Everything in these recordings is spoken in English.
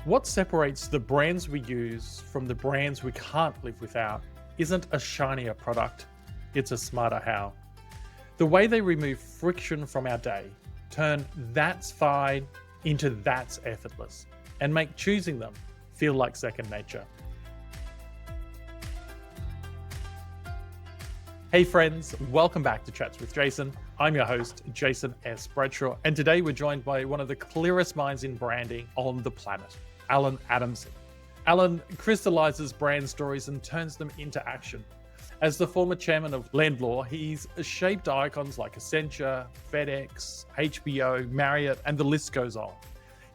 What separates the brands we use from the brands we can't live without isn't a shinier product, it's a smarter how. The way they remove friction from our day, turn that's fine into that's effortless, and make choosing them feel like second nature. Hey friends, welcome back to Chats with Jason. I'm your host, Jason S. Bradshaw, and today we're joined by one of the clearest minds in branding on the planet, Alan Adamson. Alan crystallizes brand stories and turns them into action. As the former chairman of Landor, he's shaped icons like Accenture, FedEx, HBO, Marriott, and the list goes on.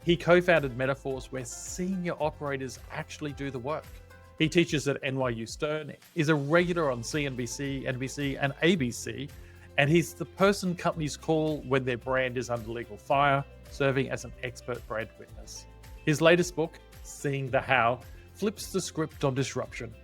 He co-founded Metaphors, where senior operators actually do the work. He teaches at NYU Stern, is a regular on CNBC, NBC, and ABC, and he's the person companies call when their brand is under legal fire, serving as an expert brand witness. His latest book, Seeing the How, flips the script on disruption.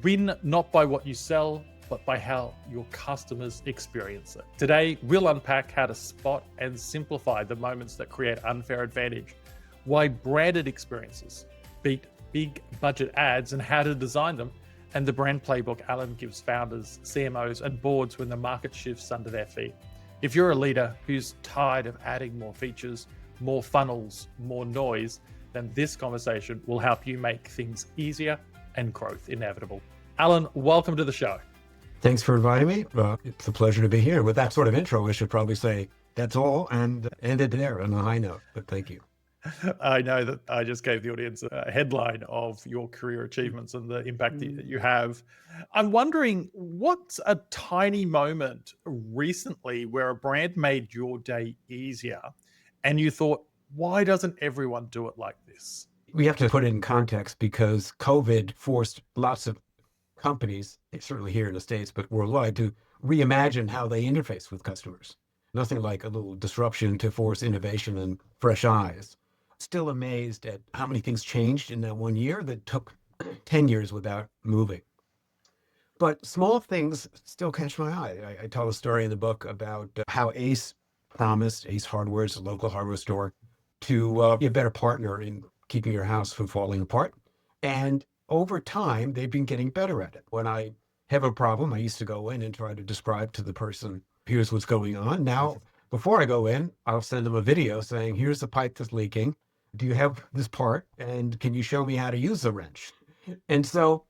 Win not by what you sell, but by how your customers experience it. Today, we'll unpack how to spot and simplify the moments that create unfair advantage, why branded experiences beat big budget ads and how to design them, and the brand playbook Alan gives founders, CMOs, and boards when the market shifts under their feet. If you're a leader who's tired of adding more features, more funnels, more noise, then this conversation will help you make things easier and growth inevitable. Alan, welcome to the show. Thanks for inviting me. It's a pleasure to be here. With that sort of intro, I should probably say that's all and end it there on a high note, but thank you. I know that I just gave the audience a headline of your career achievements and the impact that you have. I'm wondering, what's a tiny moment recently where a brand made your day easier and you thought, why doesn't everyone do it like this? We have to put it in context because COVID forced lots of companies, certainly here in the States, but worldwide, to reimagine how they interface with customers. Nothing like a little disruption to force innovation and fresh eyes. Still amazed at how many things changed in that 1 year that took 10 years without moving. But small things still catch my eye. I tell a story in the book about how Ace promised, Ace Hardware is a local hardware store, to be a better partner in keeping your house from falling apart. And over time, they've been getting better at it. When I have a problem, I used to go in and try to describe to the person, here's what's going on. Now, before I go in, I'll send them a video saying, here's the pipe that's leaking. Do you have this part? And can you show me how to use the wrench? And so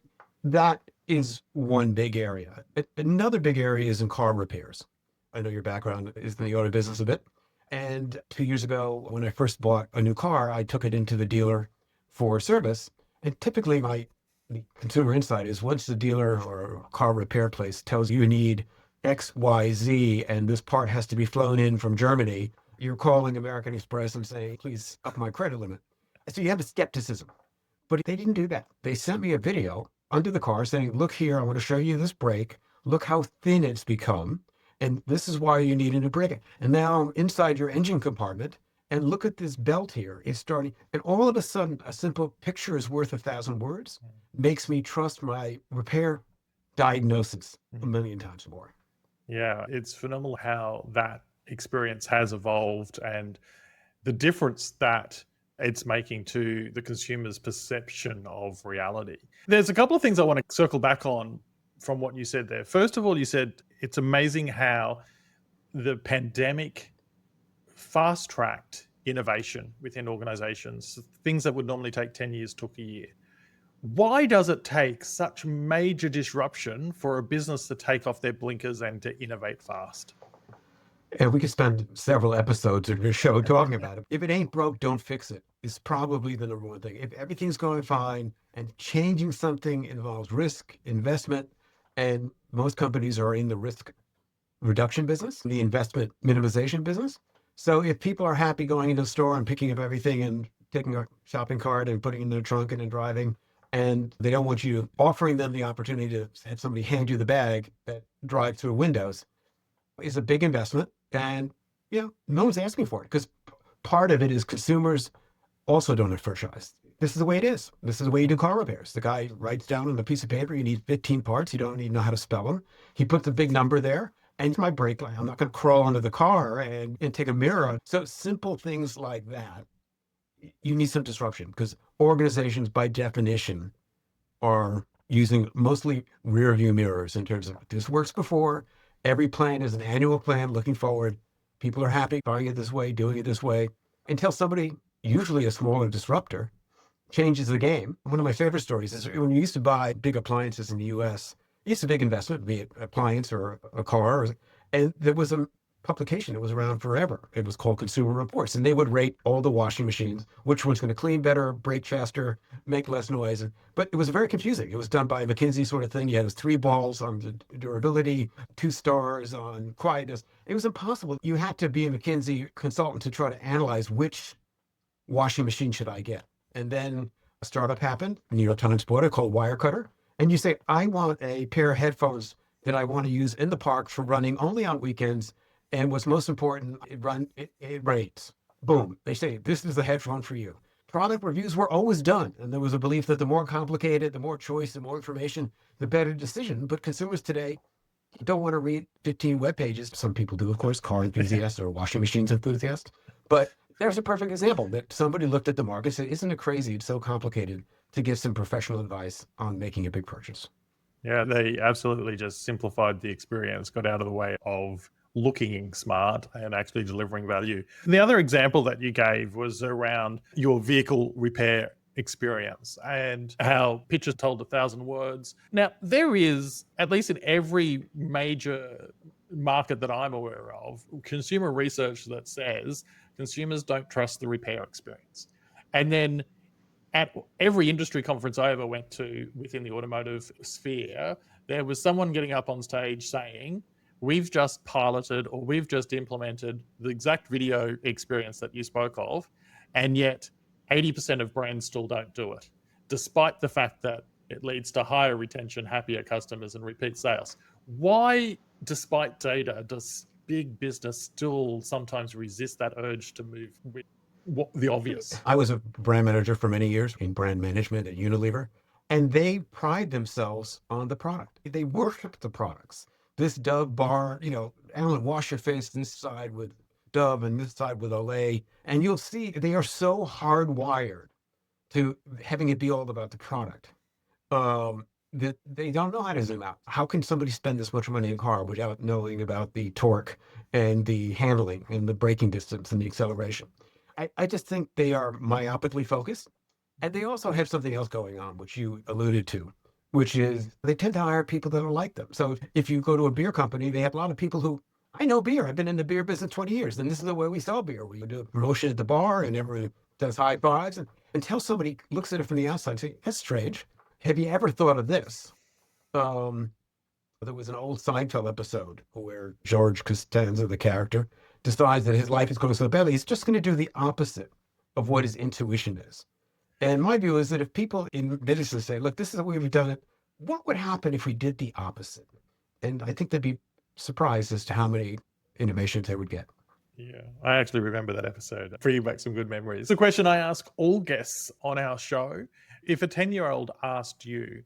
that is one big area. Another big area is in car repairs. I know your background is in the auto business a bit. And 2 years ago, when I first bought a new car, I took it into the dealer for service. And typically the consumer insight is once the dealer or car repair place tells you need X, Y, Z, and this part has to be flown in from Germany, you're calling American Express and saying, please up my credit limit. So you have a skepticism. But they didn't do that. They sent me a video under the car saying, look here, I want to show you this brake. Look how thin it's become. And this is why you need a new brake. And now I'm inside your engine compartment. And look at this belt here. It's starting. And all of a sudden, a simple picture is worth 1,000 words. Makes me trust my repair diagnosis a million times more. Yeah, it's phenomenal how that experience has evolved and the difference that it's making to the consumer's perception of reality. There's a couple of things I want to circle back on from what you said there. First of all, you said it's amazing how the pandemic fast-tracked innovation within organizations. Things that would normally take 10 years took a year. Why does it take such major disruption for a business to take off their blinkers and to innovate fast? And we could spend several episodes of your show talking about it. If it ain't broke, don't fix it. It's probably the number one thing. If everything's going fine and changing something involves risk, investment, and most companies are in the risk reduction business, the investment minimization business. So if people are happy going into the store and picking up everything and taking a shopping cart and putting it in their trunk and then driving, and they don't want you offering them the opportunity to have somebody hand you the bag that drive through windows, is a big investment. And, no one's asking for it because part of it is consumers also don't have fresh eyes. This is the way it is. This is the way you do car repairs. The guy writes down on a piece of paper, you need 15 parts. You don't even know how to spell them. He puts a big number there. And my brake line, I'm not going to crawl under the car and take a mirror. So simple things like that, you need some disruption because organizations by definition are using mostly rear view mirrors in terms of this works before. Every plan is an annual plan looking forward. People are happy buying it this way, doing it this way, until somebody, usually a smaller disruptor, changes the game. One of my favorite stories is when you used to buy big appliances in the US, it's a big investment, be it appliance or a car, and there was a publication that was around forever. It was called Consumer Reports, and they would rate all the washing machines, which one's going to clean better, break faster, make less noise. But it was very confusing. It was done by a McKinsey sort of thing. You had 3 balls on the durability, 2 stars on quietness. It was impossible. You had to be a McKinsey consultant to try to analyze which washing machine should I get. And then a startup happened, New York Times bought it, called Wirecutter. And you say, I want a pair of headphones that I want to use in the park for running only on weekends. And what's most important, it rains. Boom. They say, this is the headphone for you. Product reviews were always done. And there was a belief that the more complicated, the more choice, the more information, the better decision. But consumers today don't want to read 15 web pages. Some people do, of course, car enthusiasts or washing machines enthusiasts. But there's a perfect example that somebody looked at the market and said, isn't it crazy? It's so complicated to get some professional advice on making a big purchase. Yeah, they absolutely just simplified the experience, got out of the way of looking smart and actually delivering value. And the other example that you gave was around your vehicle repair experience and how pictures told 1,000 words. Now, there is, at least in every major market that I'm aware of, consumer research that says consumers don't trust the repair experience. And then at every industry conference I ever went to within the automotive sphere, there was someone getting up on stage saying, we've just piloted or we've just implemented the exact video experience that you spoke of, and yet 80% of brands still don't do it, despite the fact that it leads to higher retention, happier customers, and repeat sales. Why, despite data, does big business still sometimes resist that urge to move with the obvious? I was a brand manager for many years in brand management at Unilever, and they pride themselves on the product. They worship the products. This Dove bar, Alan, wash your face this side with Dove and this side with Olay. And you'll see they are so hardwired to having it be all about the product that they don't know how to zoom out. How can somebody spend this much money in a car without knowing about the torque and the handling and the braking distance and the acceleration? I just think they are myopically focused. And they also have something else going on, which you alluded to, which is they tend to hire people that are like them. So if you go to a beer company, they have a lot of people who, I know beer. I've been in the beer business 20 years, and this is the way we sell beer. We do a promotion at the bar, and everyone does high fives. And until somebody looks at it from the outside and say, that's strange. Have you ever thought of this? There was an old Seinfeld episode where George Costanza, the character, decides that his life is going so badly, he's just going to do the opposite of what his intuition is. And my view is that if people in business say, look, this is the way we've done it, what would happen if we did the opposite? And I think they'd be surprised as to how many innovations they would get. Yeah, I actually remember that episode. Bringing back some good memories. The question I ask all guests on our show, if a 10-year-old asked you,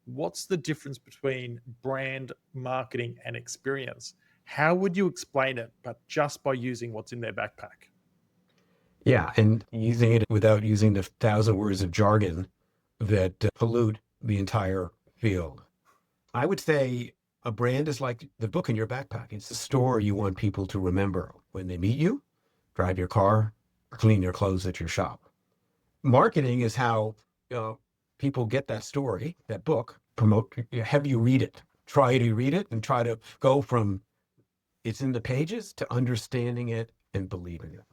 what's the difference between brand marketing and experience? How would you explain it, but just by using what's in their backpack? Yeah, and using it without using the 1,000 words of jargon that pollute the entire field. I would say a brand is like the book in your backpack. It's the story you want people to remember when they meet you, drive your car, clean your clothes at your shop. Marketing is how people get that story, that book, have you read it. Try to read it and try to go from it's in the pages to understanding it and believing it.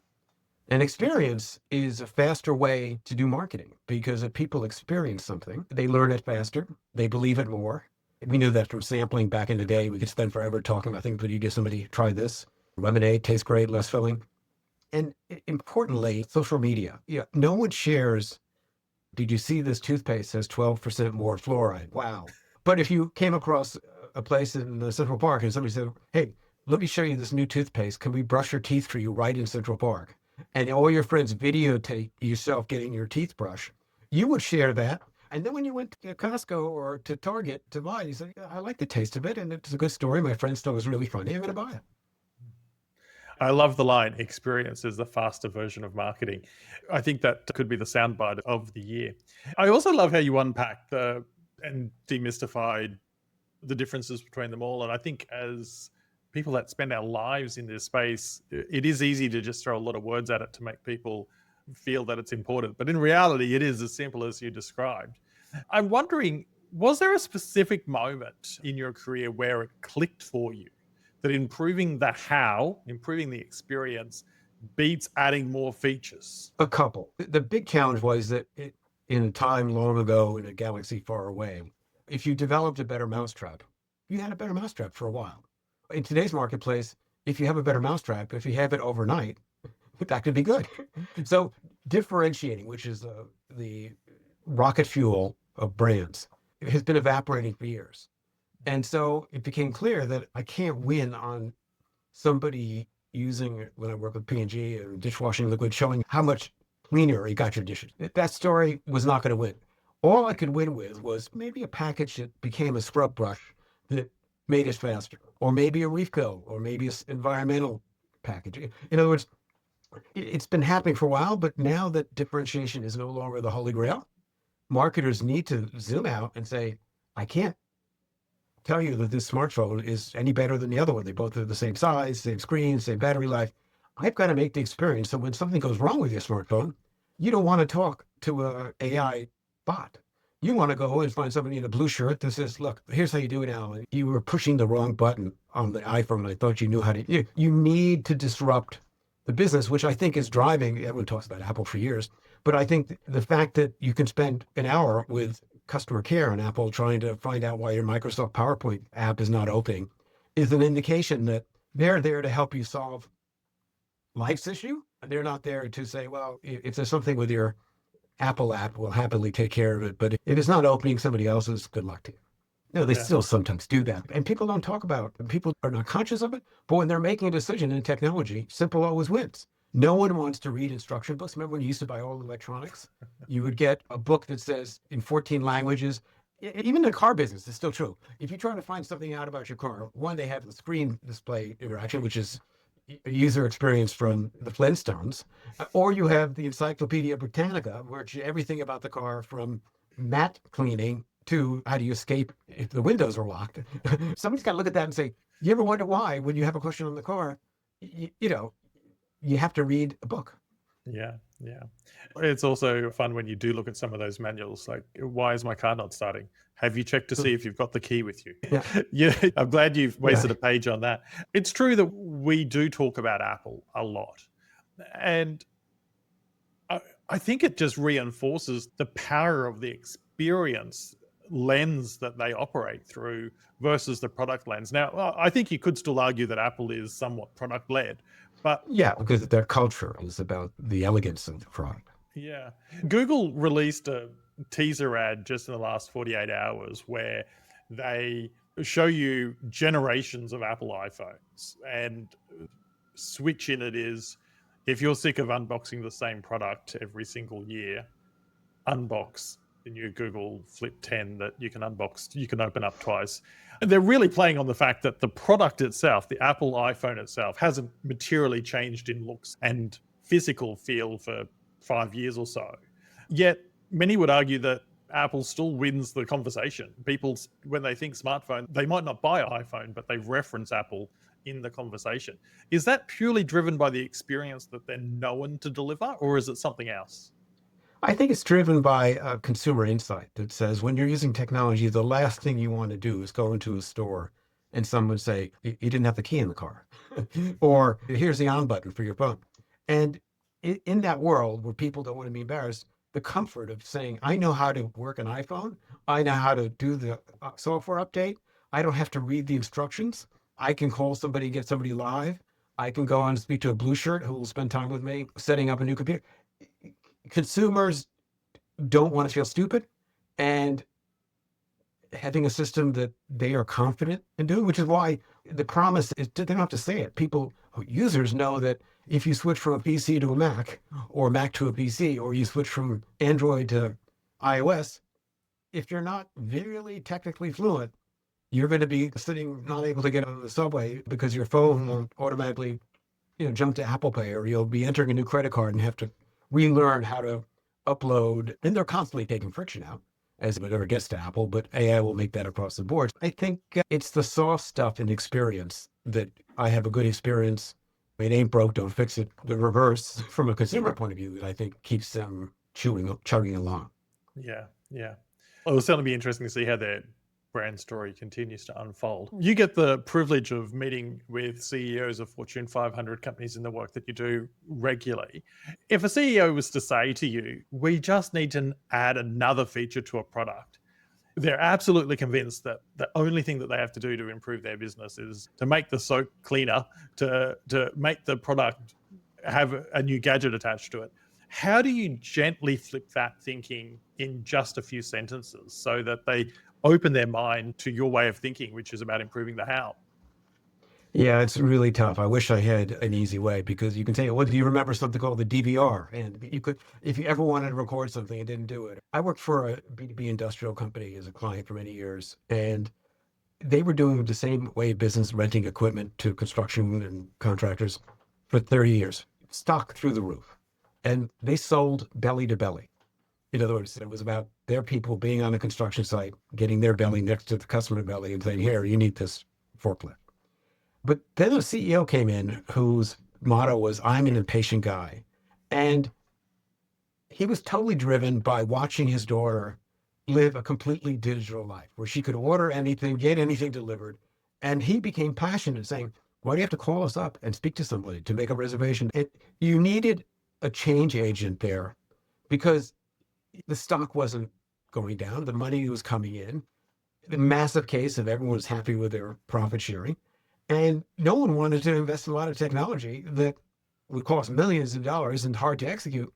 And experience is a faster way to do marketing because if people experience something, they learn it faster, they believe it more. We knew that from sampling back in the day. We could spend forever talking about things, but you get somebody try this. Lemonade tastes great, less filling. And importantly, social media. Yeah, no one shares, did you see this toothpaste has 12% more fluoride? Wow. But if you came across a place in Central Park and somebody said, hey, let me show you this new toothpaste. Can we brush your teeth for you right in Central Park? And all your friends videotape yourself getting your teeth brushed, you would share that. And then when you went to Costco or to Target to buy, you say, I like the taste of it. And it's a good story. My friend thought it was really funny. I'm going to buy it. I love the line, experience is the faster version of marketing. I think that could be the soundbite of the year. I also love how you unpacked and demystified the differences between them all. And I think as people that spend our lives in this space, it is easy to just throw a lot of words at it to make people feel that it's important. But in reality, it is as simple as you described. I'm wondering, was there a specific moment in your career where it clicked for you that improving the how, improving the experience, beats adding more features? A couple. The big challenge was that in a time long ago in a galaxy far away, if you developed a better mousetrap, you had a better mousetrap for a while. In today's marketplace, if you have a better mousetrap, if you have it overnight, that could be good. So differentiating, which is the rocket fuel of brands, has been evaporating for years. And so it became clear that I can't win on somebody using, when I work with P&G and dishwashing liquid, showing how much cleaner you got your dishes. That story was not going to win. All I could win with was maybe a package that became a scrub brush that made it faster, or maybe a refill, or maybe an environmental package. In other words, it's been happening for a while, but now that differentiation is no longer the holy grail, marketers need to zoom out and say, I can't tell you that this smartphone is any better than the other one. They both are the same size, same screen, same battery life. I've got to make the experience so when something goes wrong with your smartphone, you don't want to talk to an AI bot. You want to go and find somebody in a blue shirt that says, look, here's how you do it now. You were pushing the wrong button on the iPhone, and I thought you knew how to. You need to disrupt the business, which I think is driving, everyone talks about Apple for years, but I think the fact that you can spend an hour with customer care on Apple trying to find out why your Microsoft PowerPoint app is not opening is an indication that they're there to help you solve life's issue. They're not there to say, well, if there's something with your Apple app, we'll happily take care of it. But if it's not opening somebody else's, good luck to you. No, they still sometimes do that. And people don't talk about it. People are not conscious of it. But when they're making a decision in technology, simple always wins. No one wants to read instruction books. Remember when you used to buy all electronics? You would get a book that says in 14 languages. Even the car business is still true. If you try to find something out about your car, one, they have the screen display interaction, which is a user experience from the Flintstones, or you have the Encyclopedia Britannica, which everything about the car from mat cleaning to how do you escape if the windows are locked. Somebody's got to look at that and say, you ever wonder why, when you have a question on the car, you have to read a book. Yeah. It's also fun when you do look at some of those manuals, like, why is my car not starting? Have you checked to see if you've got the key with you? Yeah, I'm glad you've wasted a page on that. It's true that we do talk about Apple a lot. And I think it just reinforces the power of the experience lens that they operate through versus the product lens. Now, I think you could still argue that Apple is somewhat product led, but because their culture is about the elegance of the product. Yeah. Google released a teaser ad just in the last 48 hours where they show you generations of Apple iPhones, and switch in it is, if you're sick of unboxing the same product every single year, unbox the new Google Flip 10 that you can unbox, you can open up twice. And they're really playing on the fact that the product itself, the Apple iPhone itself, hasn't materially changed in looks and physical feel for 5 years or so. Yet many would argue that Apple still wins the conversation. People, when they think smartphone, they might not buy an iPhone, but they reference Apple in the conversation. Is that purely driven by the experience that they're known to deliver, or is it something else? I think it's driven by a consumer insight that says when you're using technology, the last thing you want to do is go into a store and someone say, you didn't have the key in the car, or here's the on button for your phone. And in that world where people don't want to be embarrassed, the comfort of saying, I know how to work an iPhone, I know how to do the software update, I don't have to read the instructions, I can call somebody, get somebody live, I can go on and speak to a blue shirt who will spend time with me setting up a new computer. Consumers don't want to feel stupid, and having a system that they are confident in doing, which is why the promise is they don't have to say it. People, users know that if you switch from a PC to a Mac, or Mac to a PC, or you switch from Android to iOS, if you're not really technically fluent, you're going to be sitting not able to get on the subway because your phone won't automatically jump to Apple Pay, or you'll be entering a new credit card and have to relearn how to upload. And they're constantly taking friction out as it ever gets to Apple, but AI will make that across the board. I think it's the soft stuff in experience that I have a good experience. It ain't broke, don't fix it. The reverse, from a consumer point of view, that I think keeps them chugging along. Yeah, yeah. Well, it'll certainly be interesting to see how their brand story continues to unfold. You get the privilege of meeting with CEOs of Fortune 500 companies in the work that you do regularly. If a CEO was to say to you, we just need to add another feature to a product, they're absolutely convinced that the only thing that they have to do to improve their business is to make the soap cleaner, to make the product have a new gadget attached to it. How do you gently flip that thinking in just a few sentences so that they open their mind to your way of thinking, which is about improving the how? Yeah, it's really tough. I wish I had an easy way, because you can say, well, do you remember something called the DVR? And you could, if you ever wanted to record something and didn't do it. I worked for a B2B industrial company as a client for many years, and they were doing the same way of business, renting equipment to construction and contractors for 30 years, stock through the roof. And they sold belly to belly. In other words, it was about their people being on a construction site, getting their belly next to the customer belly and saying, here, you need this forklift. But then a CEO came in whose motto was, I'm an impatient guy. And he was totally driven by watching his daughter live a completely digital life where she could order anything, get anything delivered. And he became passionate, saying, why do you have to call us up and speak to somebody to make a reservation? You needed a change agent there, because the stock wasn't going down. The money was coming in. The massive case of everyone was happy with their profit sharing. And no one wanted to invest in a lot of technology that would cost millions of dollars and hard to execute,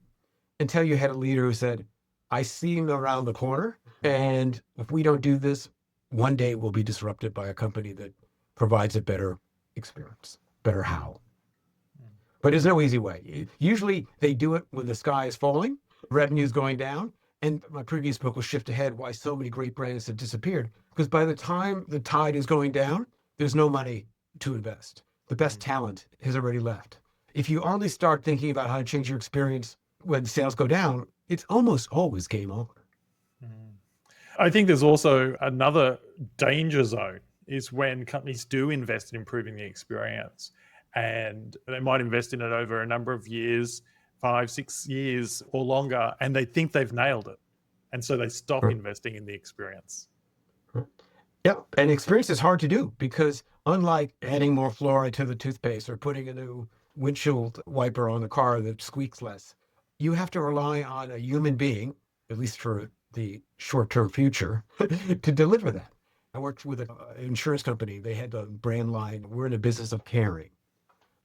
until you had a leader who said, I see him around the corner. And if we don't do this, one day we'll be disrupted by a company that provides a better experience, better how. But there's no easy way. Usually they do it when the sky is falling, revenue's going down. And my previous book was Shift Ahead, Why So Many Great Brands Have Disappeared. Because by the time the tide is going down, there's no money to invest. The best talent has already left. If you only start thinking about how to change your experience when sales go down, it's almost always game over. I think there's also another danger zone is when companies do invest in improving the experience, and they might invest in it over a number of years, 5, 6 years or longer, and they think they've nailed it. And so they stop investing in the experience. Yeah, and experience is hard to do, because unlike adding more fluoride to the toothpaste or putting a new windshield wiper on the car that squeaks less, you have to rely on a human being, at least for the short-term future, to deliver that. I worked with an insurance company. They had the brand line, we're in the business of caring.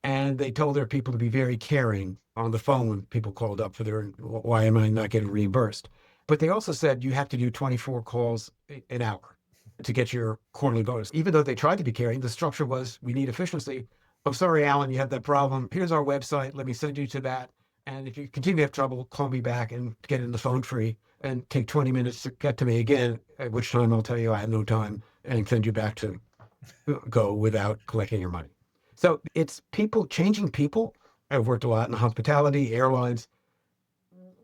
And they told their people to be very caring on the phone when people called up for their, why am I not getting reimbursed? But they also said you have to do 24 calls an hour to get your quarterly bonus. Even though they tried to be caring, the structure was, we need efficiency. I'm sorry, Alan, you have that problem. Here's our website. Let me send you to that. And if you continue to have trouble, call me back and get in the phone free, and take 20 minutes to get to me again, at which time I'll tell you I have no time and send you back to go without collecting your money. So it's people, changing people. I've worked a lot in hospitality, airlines.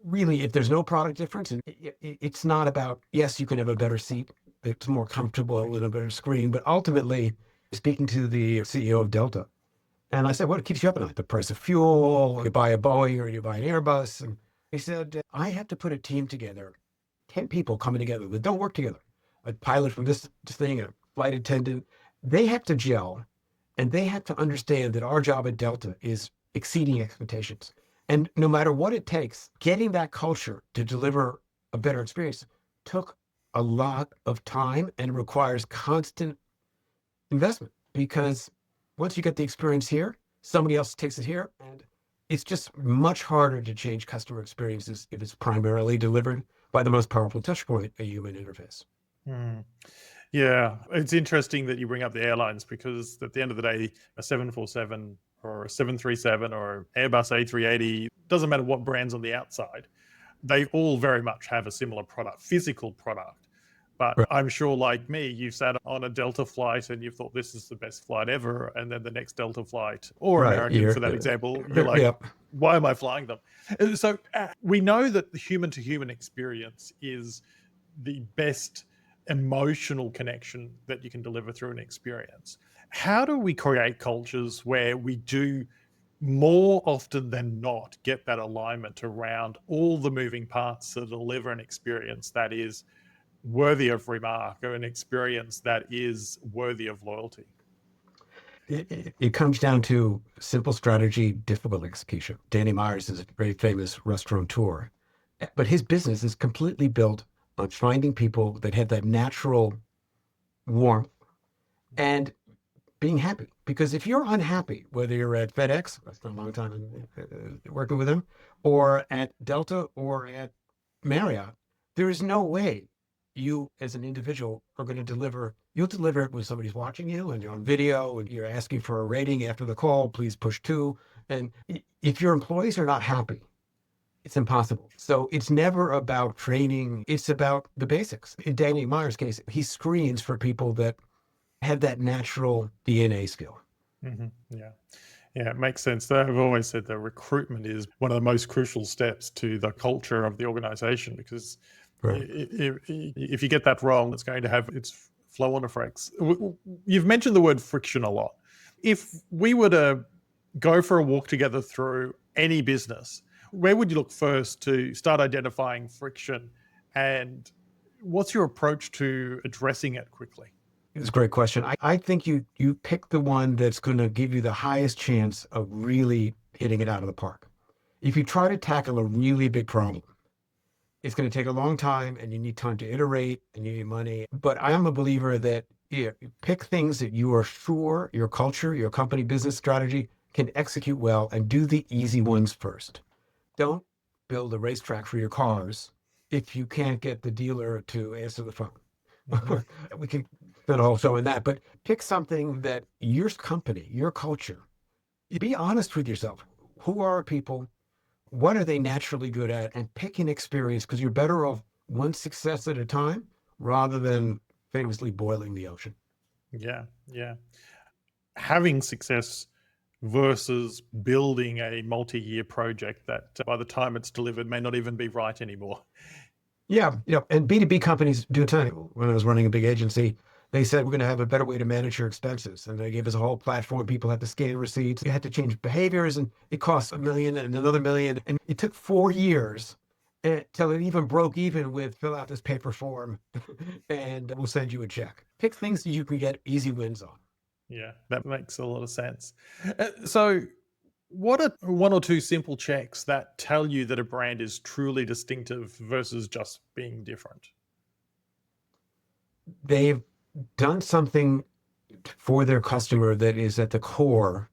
Really, if there's no product difference, and it's not about, yes, you can have a better seat, it's more comfortable with a better screen, but ultimately, speaking to the CEO of Delta, and I said, what keeps you up at night? The price of fuel, you buy a Boeing or you buy an Airbus. And he said, I have to put a team together, 10 people coming together that don't work together. A pilot from this thing, a flight attendant, they have to gel, and they have to understand that our job at Delta is exceeding expectations. And no matter what it takes, getting that culture to deliver a better experience took a lot of time and requires constant investment, because once you get the experience here, somebody else takes it here, and it's just much harder to change customer experiences if it's primarily delivered by the most powerful touch point, a human interface. Yeah, it's interesting that you bring up the airlines, because at the end of the day, a 747 or a 737 or Airbus A380, doesn't matter what brand's on the outside, they all very much have a similar product, physical product. But Right. I'm sure, like me, you've sat on a Delta flight and you've thought this is the best flight ever. And then the next Delta flight, or Right. American for that example, you're like, Yep. why am I flying them? So we know that the human to human experience is the best emotional connection that you can deliver through an experience. How do we create cultures where we do more often than not get that alignment around all the moving parts to deliver an experience that is worthy of remark, or an experience that is worthy of loyalty? It comes down to simple strategy, difficult execution. Danny Myers is a very famous restaurateur, but his business is completely built on finding people that have that natural warmth and being happy. Because if you're unhappy, whether you're at FedEx, I spent a long time working with them, or at Delta or at Marriott, there is no way you as an individual are going to deliver. You'll deliver it when somebody's watching you and you're on video and you're asking for a rating after the call, please push 2. And if your employees are not happy, it's impossible. So it's never about training. It's about the basics. In Danny Meyer's case, he screens for people that have that natural DNA skill. Yeah. Yeah, it makes sense. I've always said that recruitment is one of the most crucial steps to the culture of the organization, because Right. if you get that wrong, it's going to have its flow-on effects. You've mentioned the word friction a lot. If we were to go for a walk together through any business, where would you look first to start identifying friction, and what's your approach to addressing it quickly? It's a great question. I think you pick the one that's going to give you the highest chance of really hitting it out of the park. If you try to tackle a really big problem, it's going to take a long time and you need time to iterate and you need money. But I am a believer that you pick things that you are sure your culture, your company business strategy can execute well, and do the easy ones first. Don't build a racetrack for your cars if you can't get the dealer to answer the phone. We can spend a whole show in that, but pick something that your company, your culture, be honest with yourself. Who are people? What are they naturally good at? And pick an experience, because you're better off one success at a time rather than famously boiling the ocean. Yeah, yeah. Having success versus building a multi-year project that by the time it's delivered may not even be right anymore. Yeah, and B2B companies do a ton. When I was running a big agency, they said, we're going to have a better way to manage your expenses. And they gave us a whole platform. People had to scan receipts. You had to change behaviors, and it cost $1 million and another $1 million. And it took 4 years till it even broke even with fill out this paper form and we'll send you a check. Pick things that you can get easy wins on. Yeah, that makes a lot of sense. So what are one or two simple checks that tell you that a brand is truly distinctive versus just being different? They've done something for their customer that is at the core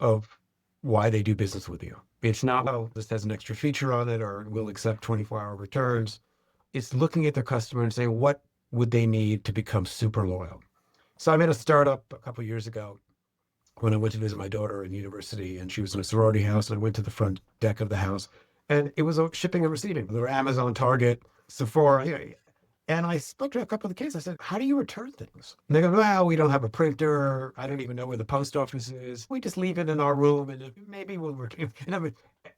of why they do business with you. It's not, oh, this has an extra feature on it or we'll accept 24-hour returns. It's looking at their customer and saying, what would they need to become super loyal? So I made a startup a couple of years ago when I went to visit my daughter in university, and she was in a sorority house, and I went to the front deck of the house, and it was shipping and receiving. There were Amazon, Target, Sephora, and I spoke to a couple of the kids. I said, how do you return things? And they go, well, we don't have a printer. I don't even know where the post office is. We just leave it in our room and maybe we'll return.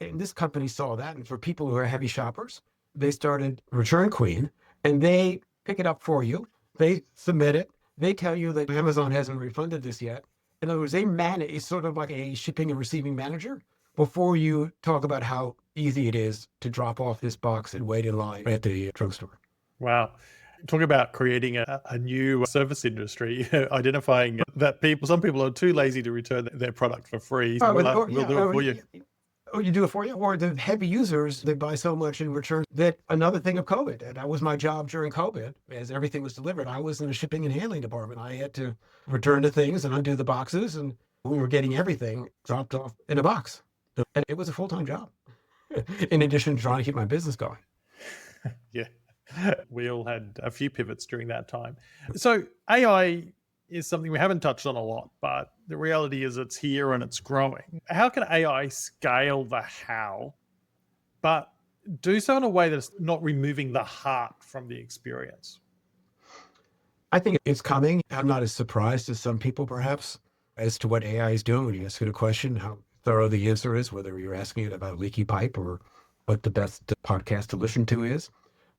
And this company saw that. And for people who are heavy shoppers, they started Return Queen, and they pick it up for you. They submit it. They tell you that Amazon hasn't refunded this yet. In other words, they manage, it's sort of like a shipping and receiving manager before you talk about how easy it is to drop off this box and wait in line at the drugstore. Wow. Talk about creating a new service industry, identifying that some people are too lazy to return their product for free. So we'll do it for you. Or you do it for you, or the heavy users, they buy so much in return. That another thing of COVID, and that was my job during COVID, as everything was delivered. I was in the shipping and handling department. I had to return the things and undo the boxes, and we were getting everything dropped off in a box. And it was a full-time job, in addition to trying to keep my business going. Yeah. We all had a few pivots during that time. So AI is something we haven't touched on a lot, but the reality is it's here and it's growing. How can AI scale the how, but do so in a way that's not removing the heart from the experience. I think it's coming. I'm not as surprised as some people, perhaps, as to what AI is doing when you ask it a question, how thorough the answer is, whether you're asking it about leaky pipe or what the best podcast to listen to is.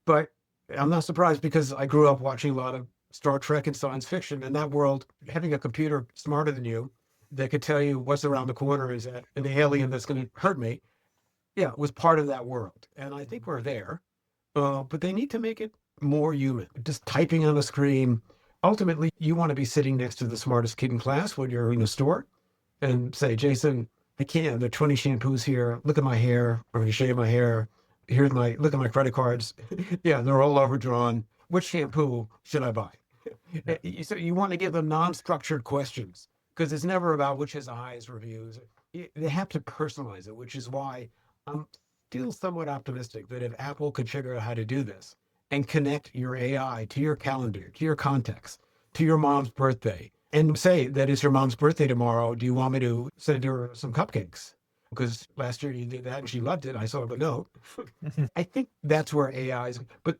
But I'm not surprised because I grew up watching a lot of Star Trek and science fiction. In that world, having a computer smarter than you that could tell you what's around the corner is that an alien that's going to hurt me, yeah, was part of that world. And I think we're there. But they need to make it more human. Just typing on a screen. Ultimately, you want to be sitting next to the smartest kid in class when you're in a store and say, Jason, I can't. There are 20 shampoos here. Look at my hair. I'm going to shave my hair. Look at my credit cards. Yeah, they're all overdrawn. Which shampoo should I buy? So you want to give them non-structured questions because it's never about which has the highest reviews. They have to personalize it, which is why I'm still somewhat optimistic that if Apple could figure out how to do this and connect your AI to your calendar, to your context, to your mom's birthday, and say that it's your mom's birthday tomorrow, do you want me to send her some cupcakes? Because last year you did that and she loved it. I saw the note. I think that's where AI is, but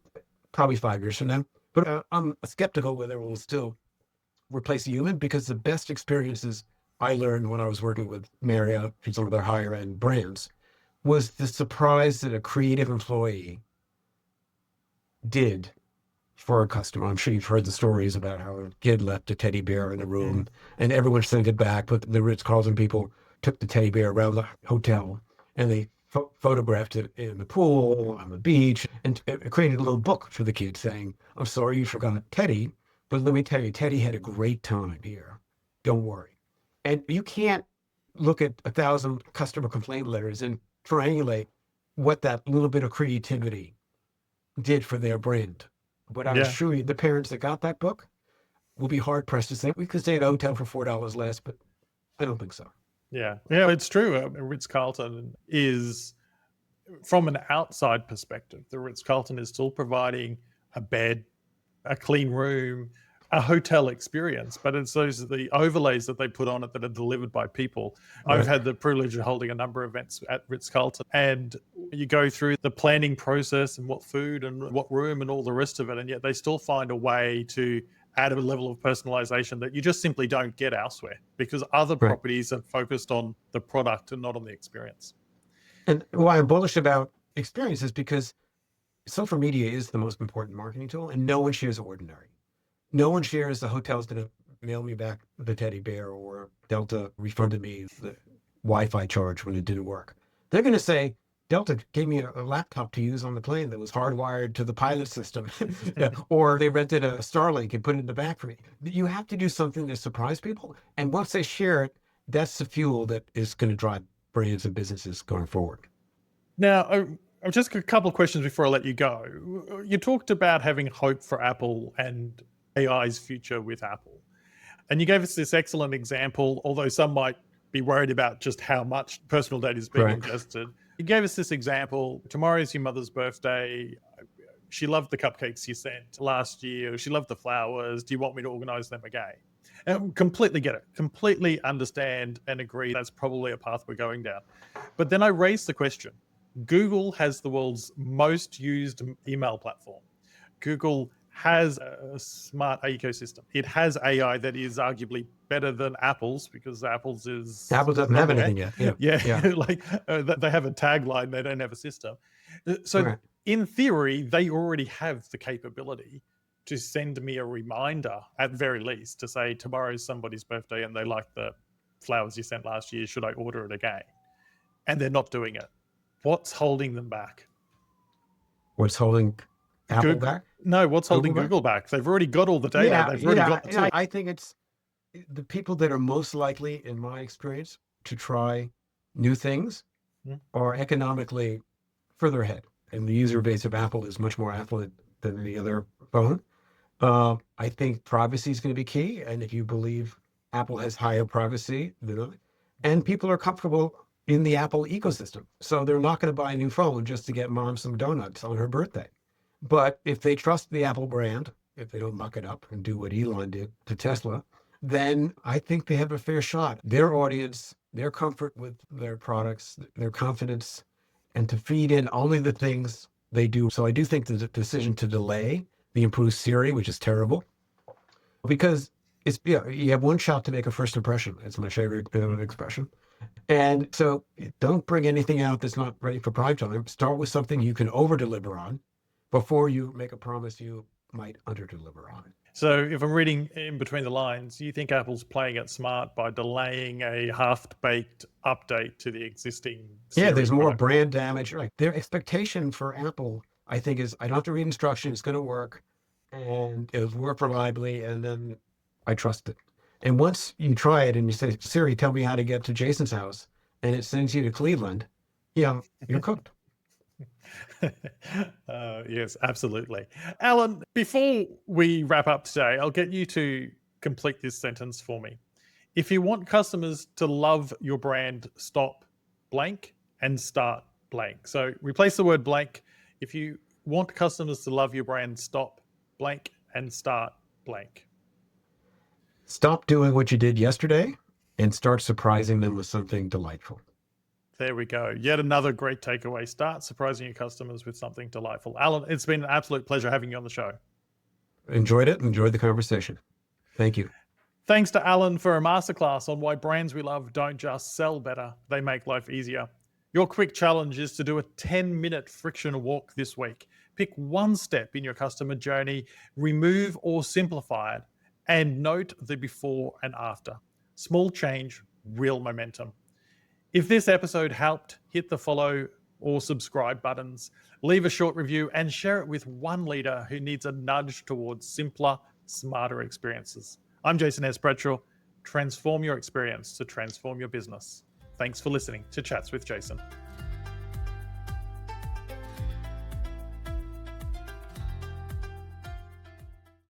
probably 5 years from now. But I'm skeptical whether it will still replace a human because the best experiences I learned when I was working with Marriott and some of their higher end brands was the surprise that a creative employee did for a customer. I'm sure you've heard the stories about how a kid left a teddy bear in a room and everyone sent it back, but the Ritz-Carlton people took the teddy bear around the hotel and they photographed it in the pool, on the beach, and it created a little book for the kid saying, I'm sorry you forgot Teddy, but let me tell you, Teddy had a great time here. Don't worry. And you can't look at 1,000 customer complaint letters and triangulate what that little bit of creativity did for their brand. But I assure you, the parents that got that book will be hard pressed to say we could stay at a hotel for $4 less, but I don't think so. Yeah, it's true. Ritz-Carlton is, from an outside perspective, the Ritz-Carlton is still providing a bed, a clean room, a hotel experience, but it's the overlays that they put on it that are delivered by people. Right. I've had the privilege of holding a number of events at Ritz-Carlton, and you go through the planning process and what food and what room and all the rest of it, and yet they still find a way to add a level of personalization that you just simply don't get elsewhere because other properties are focused on the product and not on the experience. And why I'm bullish about experience is because social media is the most important marketing tool, and no one shares ordinary. No one shares the hotel's going to mail me back the teddy bear or Delta refunded me the Wi-Fi charge when it didn't work. They're going to say, Delta gave me a laptop to use on the plane that was hardwired to the pilot system. Or they rented a Starlink and put it in the back for me. You have to do something to surprise people. And once they share it, that's the fuel that is going to drive brands and businesses going forward. Now, just a couple of questions before I let you go. You talked about having hope for Apple and AI's future with Apple. And you gave us this excellent example, although some might be worried about just how much personal data is being ingested. You gave us this example. Tomorrow is your mother's birthday. She loved the cupcakes you sent last year. She loved the flowers. Do you want me to organize them again? And completely get it. Completely understand and agree that's probably a path we're going down. But then I raised the question. Google has the world's most used email platform. Google has a smart ecosystem. It has AI that is arguably better than Apple's because Apple doesn't have anything yet. Like they have a tagline, they don't have a system. So in theory, they already have the capability to send me a reminder at very least to say tomorrow's somebody's birthday and they like the flowers you sent last year. Should I order it again? And they're not doing it. What's holding them back? What's holding Apple back? No, what's holding Google back? They've already got all the data. They've already got the tool. I think it's the people that are most likely, in my experience, to try new things are economically further ahead. And the user base of Apple is much more affluent than any other phone. I think privacy is going to be key. And if you believe Apple has higher privacy, and people are comfortable in the Apple ecosystem. So they're not going to buy a new phone just to get mom some donuts on her birthday. But if they trust the Apple brand, if they don't muck it up and do what Elon did to Tesla, then I think they have a fair shot. Their audience, their comfort with their products, their confidence, and to feed in only the things they do. So I do think the decision to delay the improved Siri, which is terrible, because you have one shot to make a first impression. It's my favorite expression. And so don't bring anything out that's not ready for prime time. Start with something you can over deliver on before you make a promise you might under deliver on. So if I'm reading in between the lines, you think Apple's playing it smart by delaying a half-baked update to the existing Siri There's more product? brand damage. Right. Their expectation for Apple, I think, is I don't have to read instructions. It's going to work, and it'll work reliably, and then I trust it. And once you try it and you say, Siri, tell me how to get to Jason's house, and it sends you to Cleveland, you're cooked. Yes, absolutely. Alan, before we wrap up today, I'll get you to complete this sentence for me. If you want customers to love your brand, stop blank and start blank. So replace the word blank. If you want customers to love your brand, stop blank and start blank. Stop doing what you did yesterday and start surprising them with something delightful. There we go. Yet another great takeaway. Start surprising your customers with something delightful. Alan, it's been an absolute pleasure having you on the show. Enjoyed it. Enjoyed the conversation. Thank you. Thanks to Alan for a masterclass on why brands we love don't just sell better, they make life easier. Your quick challenge is to do a 10-minute friction walk this week. Pick one step in your customer journey, remove or simplify it, and note the before and after. Small change, real momentum. If this episode helped, hit the follow or subscribe buttons, leave a short review, and share it with one leader who needs a nudge towards simpler, smarter experiences. I'm Jason S. Bradshaw. Transform your experience to transform your business. Thanks for listening to Chats with Jason.